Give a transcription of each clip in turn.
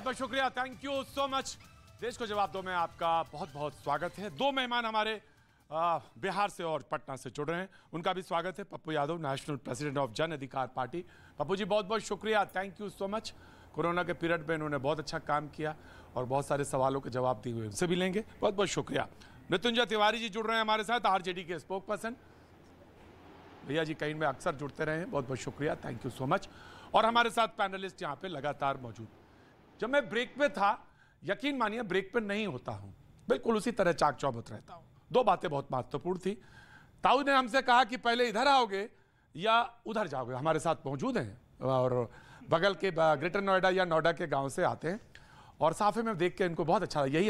बहुत बहुत शुक्रिया, थैंक यू सो मच। देश को जवाब दो में आपका बहुत बहुत स्वागत है। दो मेहमान हमारे बिहार से और पटना से जुड़ रहे हैं, उनका भी स्वागत है। Pappu Yadav, national president of जन अधिकार पार्टी। पप्पू जी बहुत बहुत शुक्रिया, thank you so much. Corona के पीरियड में इन्होंने बहुत अच्छा काम किया और बहुत सारे सवालों के जवाब दिए हुए, उनसे भी लेंगे। बहुत बहुत शुक्रिया। मृत्युंजय तिवारी जी जुड़ रहे हैं हमारे साथ, आरजेडी के स्पोक पर्सन। भैया जी कहीं में अक्सर जुड़ते रहे हैं, बहुत बहुत शुक्रिया, थैंक यू सो मच। और हमारे साथ पैनलिस्ट यहाँ पे लगातार मौजूद। जब मैं ब्रेक पे था, यकीन मानिए ब्रेक पे नहीं होता हूँ, बिल्कुल उसी तरह चाक चौबत रहता हूँ। दो बातें बहुत महत्वपूर्ण थी। ताऊ ने हमसे कहा कि पहले इधर आओगे या उधर जाओगे। हमारे साथ मौजूद हैं और बगल के ग्रेटर नोएडा या नोएडा के गांव से आते हैं और साफे में देख के इनको बहुत अच्छा लगा। यही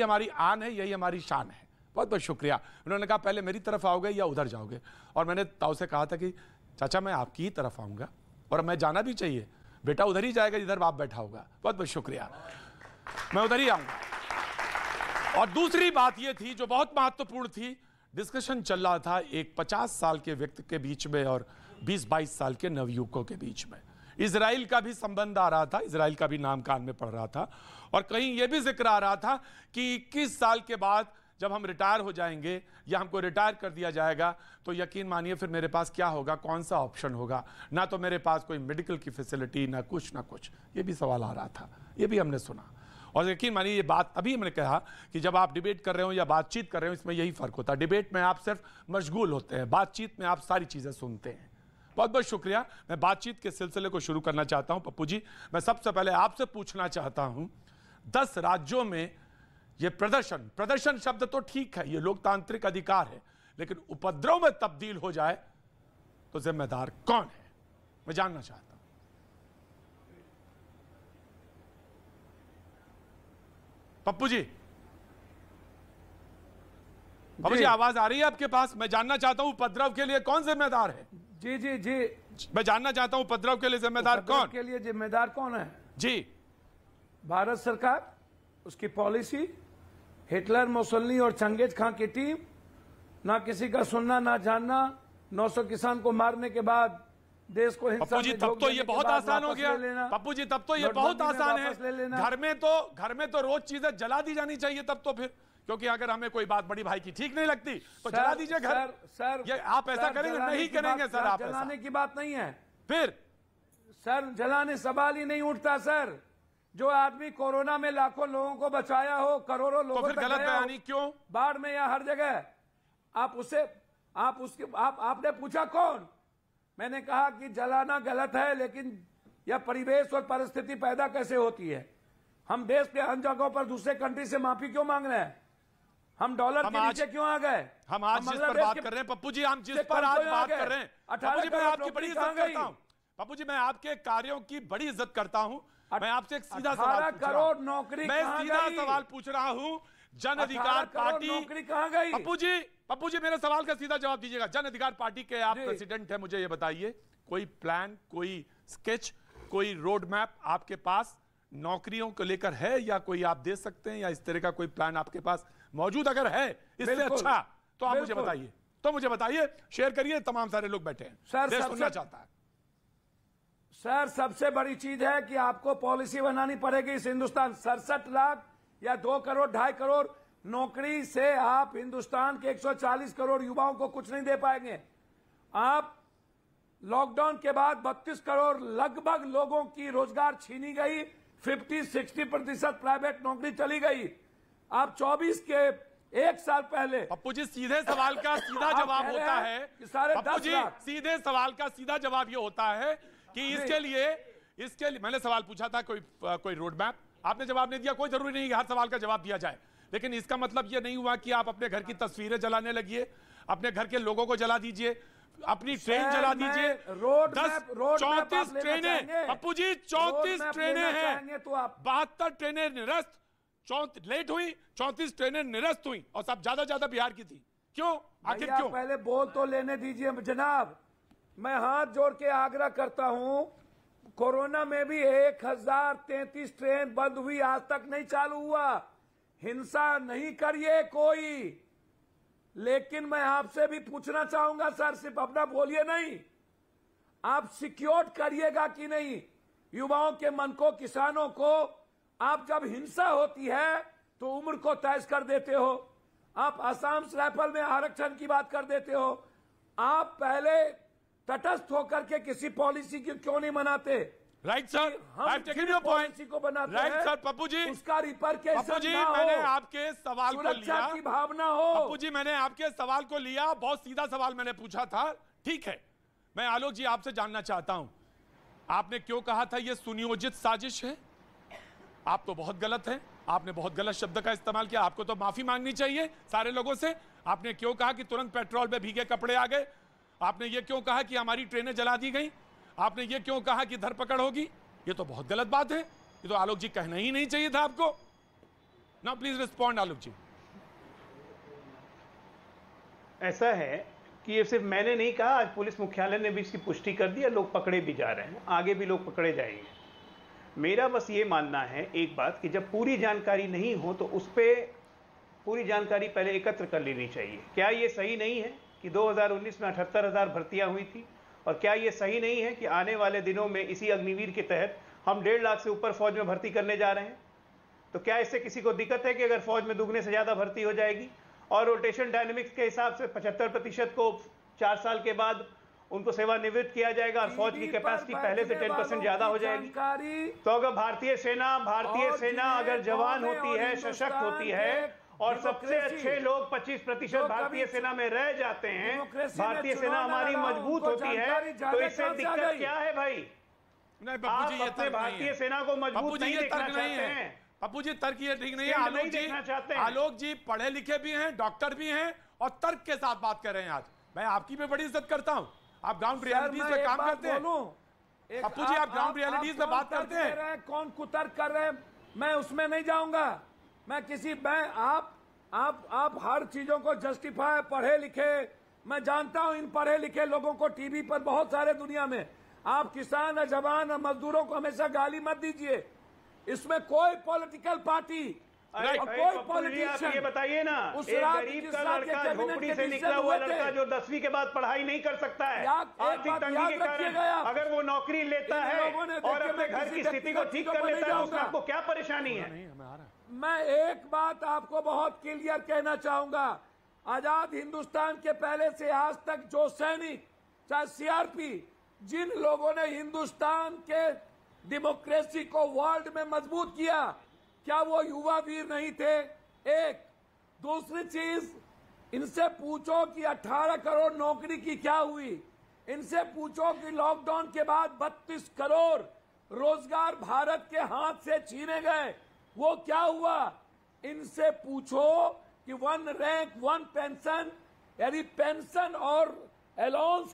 हमारी आन है, यही हमारी शान है। बहुत बहुत शुक्रिया। उन्होंने कहा पहले मेरी तरफ आओगे या उधर जाओगे, और मैंने ताऊ से कहा था कि चाचा मैं आपकी ही तरफ आऊँगा और मैं जाना भी चाहिए। बेटा उधर ही जाएगा जिधर बाप बैठा होगा। बहुत बहुत शुक्रिया, मैं उधर ही आऊँगा। और दूसरी बात यह थी जो बहुत महत्वपूर्ण थी, डिस्कशन चल रहा था एक 50 साल के व्यक्ति के बीच में और 20-22 साल के नवयुवकों के बीच में। इजराइल का भी संबंध आ रहा था, इजराइल का भी नाम कान में पड़ रहा था, और कहीं यह भी जिक्र आ रहा था कि 21 साल के बाद जब हम रिटायर हो जाएंगे या हमको रिटायर कर दिया जाएगा तो यकीन मानिए फिर मेरे पास क्या होगा, कौन सा ऑप्शन होगा। ना तो मेरे पास कोई मेडिकल की फैसिलिटी, ना कुछ। ये भी सवाल आ रहा था, ये भी हमने सुना। और यकीन मानिए ये बात अभी हमने कहा कि जब आप डिबेट कर रहे हो या बातचीत कर रहे हो, इसमें यही फर्क होता है। डिबेट में आप सिर्फ मशगूल होते हैं, बातचीत में आप सारी चीजें सुनते हैं। बहुत बहुत शुक्रिया। मैं बातचीत के सिलसिले को शुरू करना चाहता हूं। पप्पू जी, मैं सबसे पहले आपसे पूछना चाहता हूं, 10 राज्यों में ये प्रदर्शन शब्द तो ठीक है, ये लोकतांत्रिक अधिकार है, लेकिन उपद्रव में तब्दील हो जाए तो जिम्मेदार कौन है, मैं जानना चाहता हूं। पप्पू जी, पप्पू जी आवाज आ रही है आपके पास? मैं जानना चाहता हूं उपद्रव के लिए कौन जिम्मेदार है। जी मैं जानना चाहता हूं उपद्रव के लिए जिम्मेदार कौन? के लिए जिम्मेदार कौन है? जी, भारत सरकार, उसकी पॉलिसी, हिटलर, मुसोलिनी और चंगेज खां की टीम। ना किसी का सुनना ना जानना। 900 किसान को मारने के बाद देश को हिंसा पप्पू जी तब तो ये बहुत आसान हो गया। पप्पू जी तब तो ये बहुत आसान है। घर में तो रोज चीजें जला दी जानी चाहिए तब तो फिर, क्योंकि अगर हमें कोई बात बड़ी भाई की ठीक नहीं लगती तो जला दीजिए घर। सर ये आप ऐसा करेंगे? नहीं करेंगे सर, आप जलाने की बात नहीं है। फिर सर जलाने सवाल ही नहीं उठता सर। जो आदमी कोरोना में लाखों लोगों को बचाया हो, करोड़ों लोगों तो फिर गलत बयानी क्यों? बाढ़ में या हर जगह आपने पूछा कौन? मैंने कहा कि जलाना गलत है, लेकिन यह परिवेश और परिस्थिति पैदा कैसे होती है। हम देश के अन्य जगहों पर दूसरे कंट्री से माफी क्यों मांग रहे हैं? हम डॉलर के नीचे क्यों आ गए? हम आज जिस पर बात कर रहे हैं पप्पू जी, हम जिस पर आज बात कर रहे हैं, पप्पू जी मैं आपकी बड़ी इज्जत करता हूं। पप्पू जी मैं आपके कार्यों की बड़ी इज्जत करता हूं। मैं आपसे एक सीधा सवाल करोड़ नौकरी, मैं सीधा सवाल पूछ रहा हूं। जन अधिकार पार्टी नौकरी कहां गई? पप्पू जी मेरे सवाल का सीधा जवाब दीजिएगा। जन अधिकार पार्टी के आप प्रेसिडेंट हैं, मुझे ये बताइए, कोई प्लान, कोई स्केच, कोई रोड मैप आपके पास नौकरियों को लेकर है, या कोई आप दे सकते हैं, या इस तरह का कोई प्लान आपके पास मौजूद अगर है इससे अच्छा तो आप मुझे बताइए, शेयर करिए। तमाम सारे लोग बैठे हैं, देश सुनना चाहता है। सर सबसे बड़ी चीज है कि आपको पॉलिसी बनानी पड़ेगी। इस हिंदुस्तान 67 लाख या 2 करोड़ 2.5 करोड़ नौकरी से आप हिंदुस्तान के 140 करोड़ युवाओं को कुछ नहीं दे पाएंगे। आप लॉकडाउन के बाद 32 करोड़ लगभग लोगों की रोजगार छीनी गई। 50-60% प्राइवेट नौकरी चली गई। आप 24 के एक साल पहले, पप्पू जी सीधे सवाल का सीधा जवाब होता है, पप्पू जी सीधे सवाल का सीधा जवाब ये होता है कि इसके लिए मैंने सवाल पूछा था कोई रोड मैप, आपने जवाब नहीं दिया। कोई जरूरी नहीं कि हर सवाल का जवाब दिया जाए, लेकिन इसका मतलब यह नहीं हुआ कि आप अपने घर की तस्वीरें जलाने लगिए, अपने घर के लोगों को जला दीजिए, अपनी ट्रेन जला दीजिए। 34 ट्रेनें पप्पू जी, 34 ट्रेनें हैं, 72 ट्रेनें निरस्त, लेट हुई, 34 ट्रेनें निरस्त हुई, और सब ज्यादा बिहार की थी। क्यों? आखिर क्यों? पहले बोल तो लेने दीजिए जनाब। मैं हाथ जोड़ के आग्रह करता हूं, कोरोना में भी 1033 ट्रेन बंद हुई, आज तक नहीं चालू हुआ। हिंसा नहीं करिए कोई, लेकिन मैं आपसे भी पूछना चाहूंगा सर, सिर्फ अपना बोलिए नहीं, आप सिक्योर करिएगा कि नहीं युवाओं के मन को, किसानों को आप जब हिंसा होती है तो उम्र को तय कर देते हो। आप असम राइफल में आरक्षण की बात कर देते हो। आप पहले तटस्थ होकर के किसी पॉलिसी की क्यों नहीं बनाते? Right sir, I have taken your point को बनाते राइट हैं, सर। पप्पू जी, उसका रिपरकेशन पप्पू जी, ना हो, मैंने आपके सवाल को सुरक्षा लिया। की भावना हो। पप्पू जी, मैंने आपके सवाल को लिया, बहुत सीधा सवाल मैंने पूछा था, ठीक है। मैं आलोक जी आपसे जानना चाहता हूं, आपने क्यों कहा था यह सुनियोजित साजिश है? आप तो बहुत गलत हैं, आपने बहुत गलत शब्द का इस्तेमाल किया। आपको तो माफी मांगनी चाहिए सारे लोगों से। आपने क्यों कहा कि तुरंत पेट्रोल पे भीगे कपड़े आ गए? आपने ये क्यों कहा कि हमारी ट्रेनें जला दी गई? आपने ये क्यों कहा कि धरपकड़ होगी? ये तो बहुत गलत बात है, ये तो आलोक जी कहना ही नहीं चाहिए था आपको। नाउ प्लीज रिस्पॉन्ड आलोक जी। ऐसा है कि ये सिर्फ मैंने नहीं कहा, आज पुलिस मुख्यालय ने भी इसकी पुष्टि कर दी, लोग पकड़े भी जा रहे हैं, आगे भी लोग पकड़े जाएंगे। मेरा बस ये मानना है एक बात कि जब पूरी जानकारी नहीं हो तो उस पर पूरी जानकारी पहले एकत्र कर लेनी चाहिए। क्या ये सही नहीं है कि 2019 में 78,000 भर्तियां हुई थी? और क्या ये सही नहीं है कि आने वाले दिनों में इसी अग्निवीर के तहत हम 1.5 लाख से ऊपर फौज में भर्ती करने जा रहे हैं? तो क्या इससे किसी को दिक्कत है कि अगर फौज में दुगने से ज़्यादा भर्ती हो जाएगी? और रोटेशन डायनेमिक्स के हिसाब से 75% को 4 साल के बाद उनको सेवानिवृत्त किया जाएगा और फौज की कैपेसिटी पहले से 10% ज्यादा हो जाएगी। तो अगर भारतीय सेना अगर जवान होती है, सशक्त होती है और सबसे अच्छे लोग 25% भारतीय सेना में रह जाते हैं, भारतीय सेना हमारी मजबूत होती है, तो इससे दिक्कत क्या है भाई? नहीं पप्पू जी, ये अपने भारतीय सेना को मजबूत नहीं देखना चाहते हैं। पप्पू जी, तर्क ये ठीक नहीं है। आलोक जी पढ़े लिखे भी हैं, डॉक्टर भी हैं और तर्क के साथ बात कर रहे हैं। आज मैं आपकी भी बड़ी इज्जत करता हूं, आप ग्राउंड रियलिटीज पे काम करते हैं। पप्पू जी, आप ग्राउंड रियलिटीज पे बात करते हैं। कौन कुतर्क कर रहे हैं, मैं उसमें नहीं जाऊंगा। आप हर चीजों को जस्टिफाई, पढ़े लिखे, मैं जानता हूं इन पढ़े लिखे लोगों को टीवी पर बहुत सारे दुनिया में। आप किसान, जवान, मजदूरों को हमेशा गाली मत दीजिए। इसमें कोई पॉलिटिकल पार्टी कोई पॉलिटिशियन, ये बताइए ना, एक गरीब का लड़का, झोपड़ी से निकला हुआ लड़का जो 10वीं के बाद पढ़ाई नहीं कर सकता है, आर्थिक तंगी के कारण अगर वो नौकरी लेता है और अपने घर की स्थिति को ठीक कर लेता है, उसमें आपको क्या परेशानी है? मैं एक बात आपको बहुत क्लियर कहना चाहूंगा, आजाद हिंदुस्तान के पहले से आज तक जो सैनिक, चाहे सीआरपी, जिन लोगों ने हिंदुस्तान के डेमोक्रेसी को वर्ल्ड में मजबूत किया, क्या वो युवा वीर नहीं थे? एक दूसरी चीज, इनसे पूछो कि 18 करोड़ नौकरी की क्या हुई। इनसे पूछो कि लॉकडाउन के बाद 32 करोड़ रोजगार भारत के हाथ से छीने गए, वो क्या हुआ? इनसे पूछो कि 1 रैंक 1 पेंशन, यानी पेंशन और अलाउंस